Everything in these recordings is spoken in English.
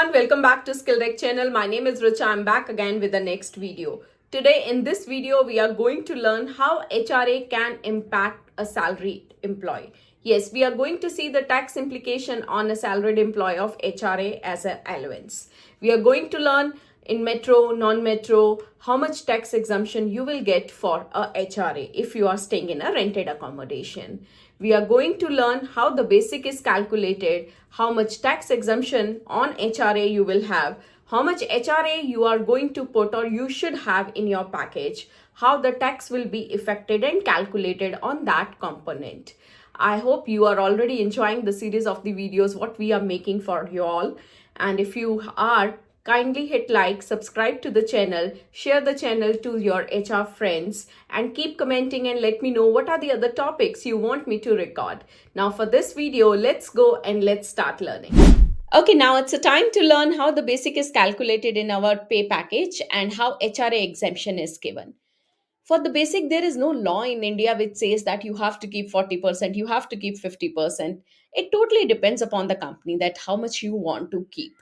everyone, welcome back to Skill Deck channel. My name is Richa. I'm back again with the next video. Today in this video, we are going to learn how HRA can impact a salaried employee. Yes, we are going to see the tax implication on a salaried employee of HRA as an allowance. We are going to learn in metro, non-metro, how much tax exemption you will get for a HRA if you are staying in a rented accommodation. We are going to learn how the basic is calculated, how much tax exemption on HRA you will have, how much HRA you are going to put or you should have in your package, how the tax will be affected and calculated on that component. I hope you are already enjoying the series of the videos what we are making for you all. And if you are, kindly hit like, subscribe to the channel, share the channel to your HR friends, and keep commenting and let me know what are the other topics you want me to record. Now for this video, let's go and let's start learning. Okay, now it's a time to learn how the basic is calculated in our pay package and how HRA exemption is given. For the basic, there is no law in India which says that you have to keep 40%, you have to keep 50%. It totally depends upon the company that how much you want to keep.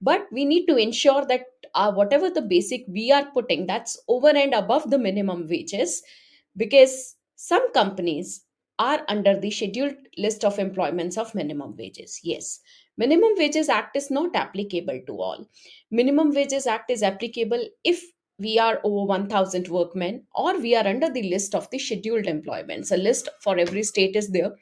But we need to ensure that whatever the basic we are putting, that's over and above the minimum wages, because some companies are under the scheduled list of employments of minimum wages. Yes, minimum wages act is not applicable to all. Minimum wages act is applicable if we are over 1000 workmen or we are under the list of the scheduled employments. A list for every state is there.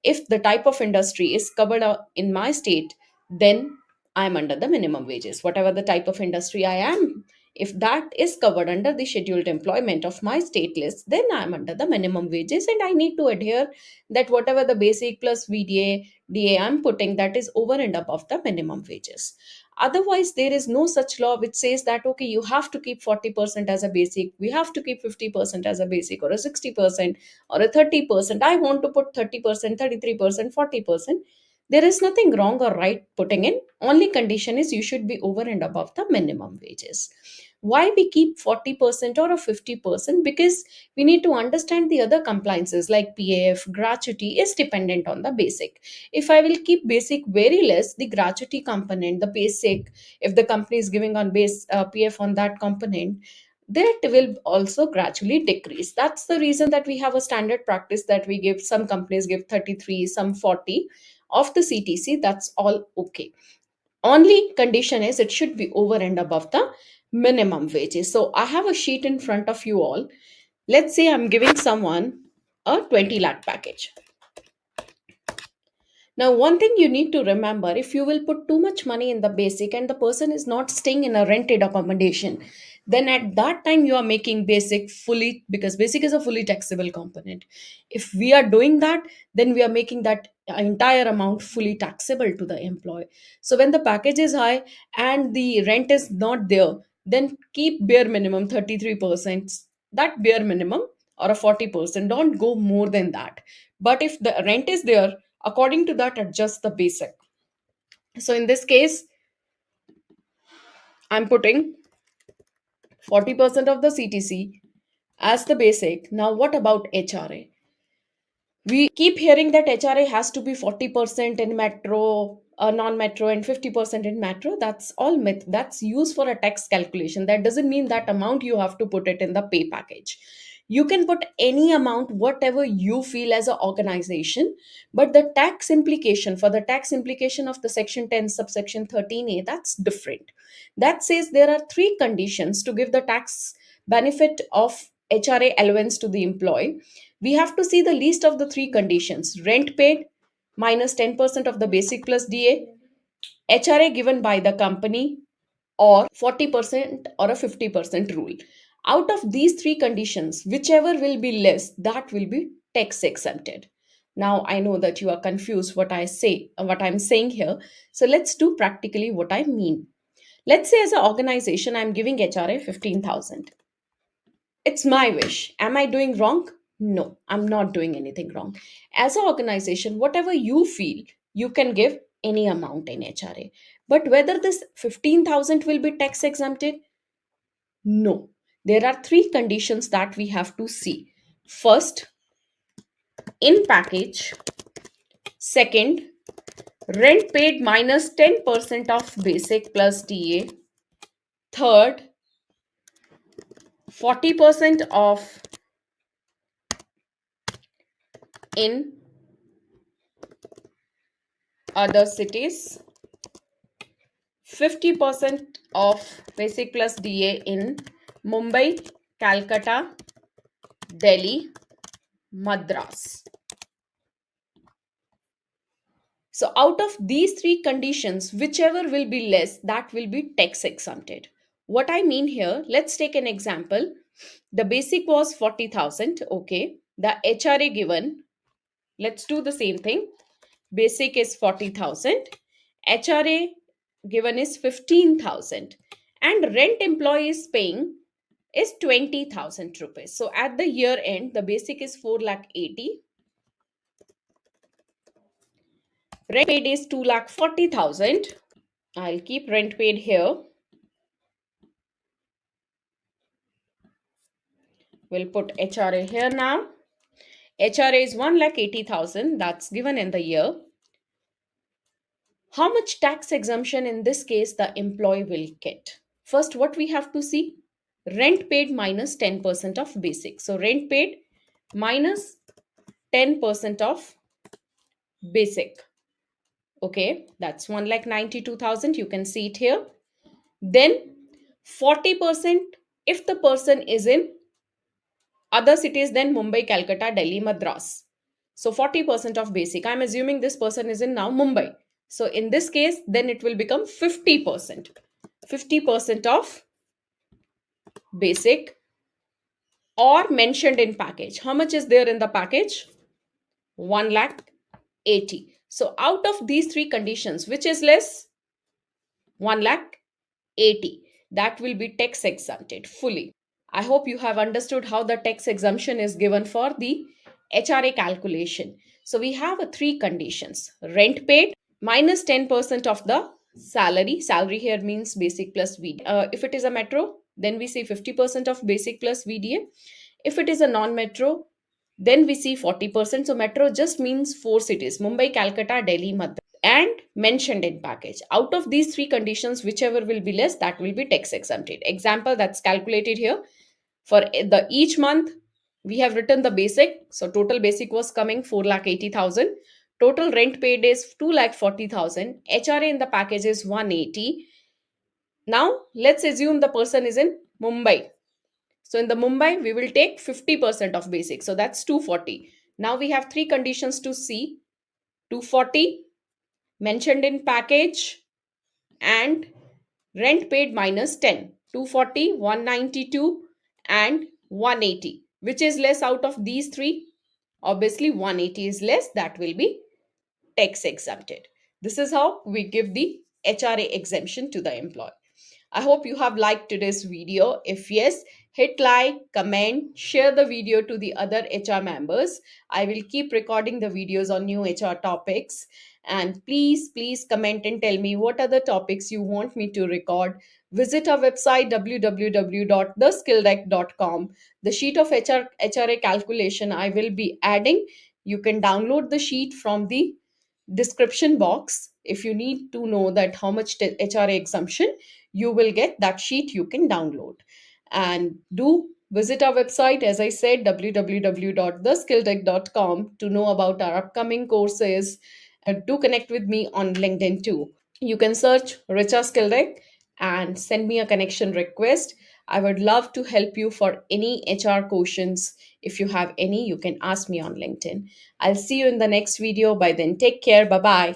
If the type of industry is covered in my state, then I'm under the minimum wages. Whatever the type of industry I am, if that is covered under the scheduled employment of my state list, then I'm under the minimum wages and I need to adhere that whatever the basic plus VDA, DA I'm putting, that is over and above the minimum wages. Otherwise, there is no such law which says that, okay, you have to keep 40% as a basic, we have to keep 50% as a basic, or a 60%, or a 30%. I want to put 30%, 33%, 40%. There is nothing wrong or right putting in. Only condition is you should be over and above the minimum wages. Why we keep 40% or a 50%? Because we need to understand the other compliances like PAF, gratuity is dependent on the basic. If I will keep basic very less, the gratuity component, the basic, if the company is giving on base PF on that component, that will also gradually decrease. That's the reason that we have a standard practice that we give. Some companies give 33, some 40 of the CTC. That's all okay. Only condition is it should be over and above the minimum wages. So I have a sheet in front of you all. Let's say I'm giving someone a 20 lakh package. Now, one thing you need to remember, if you will put too much money in the basic and the person is not staying in a rented accommodation, then at that time you are making basic fully, because basic is a fully taxable component. If we are doing that, then we are making that entire amount fully taxable to the employee. So when the package is high and the rent is not there, then keep bare minimum 33%, that bare minimum, or a 40%. Don't go more than that. But if the rent is there, according to that, adjust the basic. So in this case, I'm putting 40% of the CTC as the basic. Now, what about HRA? We keep hearing that HRA has to be 40% in metro, non-metro, and 50% in metro. That's all myth. That's used for a tax calculation. That doesn't mean that amount you have to put it in the pay package. You can put any amount, whatever you feel as an organization, but the tax implication, for the tax implication of the section 10 subsection 13A, that's different. That says there are three conditions to give the tax benefit of HRA allowance to the employee. We have to see the least of the three conditions: rent paid minus 10% of the basic plus DA, HRA given by the company, or 40% or a 50% rule. Out of these three conditions, whichever will be less, that will be tax exempted. Now I know that you are confused what I'm saying here. So let's do practically what I mean. Let's say as an organization, I'm giving HRA 15,000. It's my wish. Am I doing wrong? No, I'm not doing anything wrong. As an organization, whatever you feel, you can give any amount in HRA. But whether this 15,000 will be tax exempted? No. There are three conditions that we have to see. First, in package. Second, Rent paid minus 10% of basic plus DA. Third, 40% of in other cities. 50% of basic plus DA in Mumbai, Calcutta, Delhi, Madras. So out of these three conditions, whichever will be less, that will be tax exempted. What I mean here, let's take an example. The basic was 40,000. Okay. The HRA given, let's do the same thing. Basic is 40,000. HRA given is 15,000. And rent employee is paying is 20,000 rupees. So at the year end, the basic is 4,80,000. Rent paid is 2,40,000. I'll keep rent paid here. We'll put HRA here now. HRA is 1,80,000. That's given in the year. How much tax exemption in this case the employee will get? First, what we have to see? Rent paid minus 10% of basic. So rent paid minus 10% of basic. Okay, that's 1,92,000. You can see it here. Then 40% if the person is in other cities than Mumbai, Calcutta, Delhi, Madras. So 40% of basic. I'm assuming this person is in now Mumbai. So in this case, then it will become 50%. 50% of basic or mentioned in package. How much is there in the package? 1,80,000. So out of these three conditions, which is less? 1,80,000. That will be tax exempted fully. I hope you have understood how the tax exemption is given for the HRA calculation. So we have three conditions. Rent paid minus 10% of the salary. Salary here means basic plus VDA. If it is a metro, then we see 50% of basic plus VDA. If it is a non-metro, then we see 40%. So metro just means four cities: Mumbai, Calcutta, Delhi, Madras, and mentioned in package. Out of these three conditions, whichever will be less, that will be tax exempted. Example that's calculated here. For the each month, we have written the basic. So total basic was coming 4,80,000. Total rent paid is 2,40,000. HRA in the package is 180. Now let's assume the person is in Mumbai. So in the Mumbai, we will take 50% of basic. So that's 240. Now we have three conditions to see. 240 mentioned in package and rent paid minus 10. 240, 192 and 180. Which is less out of these three? Obviously 180 is less. That will be tax exempted. This is how we give the HRA exemption to the employee. I hope you have liked today's video. If yes, hit like, comment, share the video to the other HR members. I will keep recording the videos on new HR topics. And please comment and tell me what other topics you want me to record. Visit our website www.theskilldeck.com. The sheet of HRA calculation I will be adding. You can download the sheet from the description box. If you need to know that how much HRA exemption, you will get that sheet you can download. And do visit our website, as I said, www.theskilldeck.com, to know about our upcoming courses. And do connect with me on LinkedIn too. You can search Richa Skill Deck and send me a connection request. I would love to help you for any HR questions. If you have any, you can ask me on LinkedIn. I'll see you in the next video. By then, take care. Bye bye.